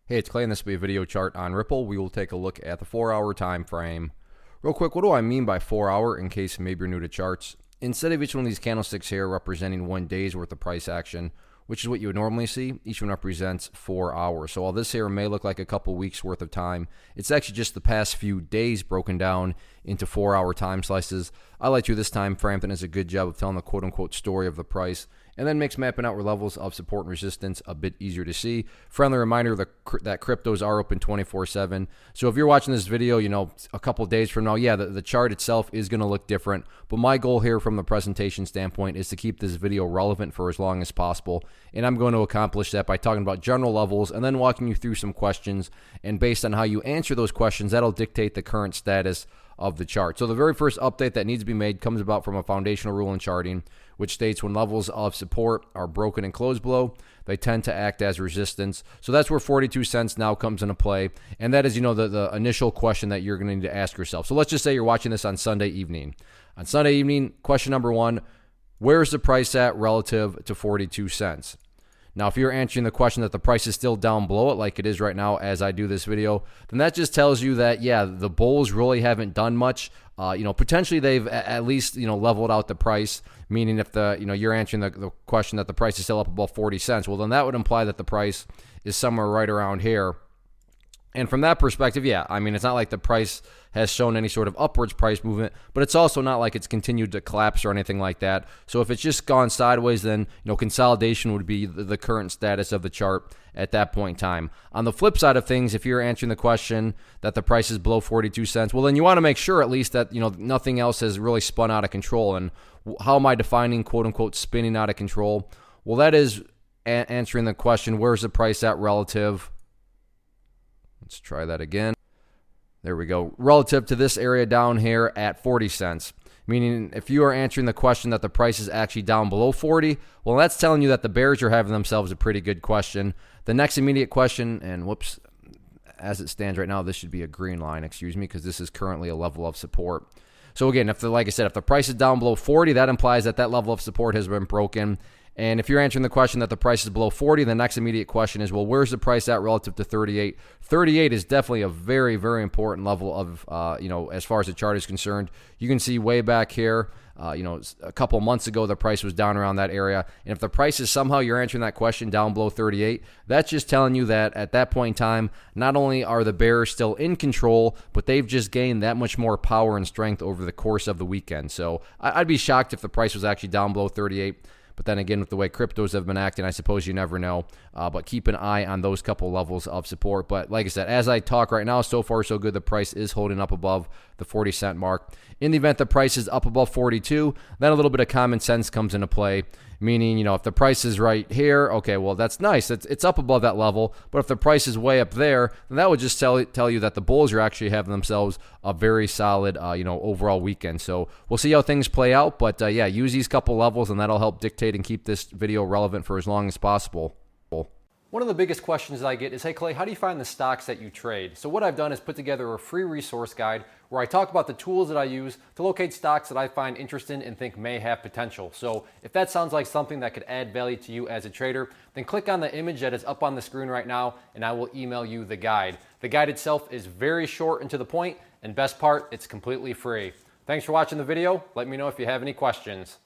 Hey, it's Clay, and this will be a video chart on Ripple. We will take a look at the 4-hour time frame. Real quick, what do I mean by 4-hour in case maybe you're new to charts? Instead of each one of these candlesticks here representing 1 day's worth of price action, which is what you would normally see, each one represents 4 hours. So while this here may look like a couple weeks worth of time, it's actually just the past few days broken down into 4-hour time slices. I like to this time frame that does a good job of telling the quote-unquote story of the price, and then makes mapping out where levels of support and resistance a bit easier to see. Friendly reminder that cryptos are open 24/7. So if you're watching this video, a couple days from now, yeah, the chart itself is going to look different. But my goal here from the presentation standpoint is to keep this video relevant for as long as possible. And I'm going to accomplish that by talking about general levels and then walking you through some questions. And based on how you answer those questions, that'll dictate the current status of the chart. So the very first update that needs to be made comes about from a foundational rule in charting, which states when levels of support are broken and closed below, they tend to act as resistance. So that's where 42 cents now comes into play. And that is, the initial question that you're going to need to ask yourself. So let's just say you're watching this on Sunday evening. On Sunday evening, question number one, where's the price at relative to 42 cents? Now, if you're answering the question that the price is still down below it like it is right now as I do this video, then that just tells you that, yeah, the bulls really haven't done much. Potentially they've at least, leveled out the price, meaning if you're answering the question that the price is still up above 40 cents, well, then that would imply that the price is somewhere right around here. And from that perspective, yeah, it's not like the price has shown any sort of upwards price movement, but it's also not like it's continued to collapse or anything like that. So if it's just gone sideways, then consolidation would be the current status of the chart at that point in time. On the flip side of things, if you're answering the question that the price is below 42 cents, well, then you want to make sure at least that nothing else has really spun out of control. And how am I defining quote unquote spinning out of control? Well, that is answering the question, where's the price at relative? Let's try that again. There we go. Relative to this area down here at 40 cents. Meaning if you are answering the question that the price is actually down below 40, well, that's telling you that the bears are having themselves a pretty good question. The next immediate question, and whoops, as it stands right now, this should be a green line, because this is currently a level of support. So again, like I said, if the price is down below 40, that implies that that level of support has been broken. And if you're answering the question that the price is below 40, the next immediate question is, well, where's the price at relative to 38? 38 is definitely a very, very important level of, as far as the chart is concerned. You can see way back here, a couple months ago, the price was down around that area. And if the price is somehow you're answering that question down below 38, that's just telling you that at that point in time, not only are the bears still in control, but they've just gained that much more power and strength over the course of the weekend. So I'd be shocked if the price was actually down below 38. But then again, with the way cryptos have been acting, I suppose you never know. But keep an eye on those couple levels of support. But like I said, as I talk right now, so far so good. The price is holding up above the 40 cent mark. In the event the price is up above 42, then a little bit of common sense comes into play. Meaning, if the price is right here, okay, well, that's nice. It's up above that level. But if the price is way up there, then that would just tell you that the bulls are actually having themselves a very solid, overall weekend. So we'll see how things play out. But yeah, use these couple levels, and that'll help dictate and keep this video relevant for as long as possible. One of the biggest questions that I get is, hey Clay, how do you find the stocks that you trade? So what I've done is put together a free resource guide where I talk about the tools that I use to locate stocks that I find interesting and think may have potential. So if that sounds like something that could add value to you as a trader, then click on the image that is up on the screen right now and I will email you the guide. The guide itself is very short and to the point, and best part, it's completely free. Thanks for watching the video. Let me know if you have any questions.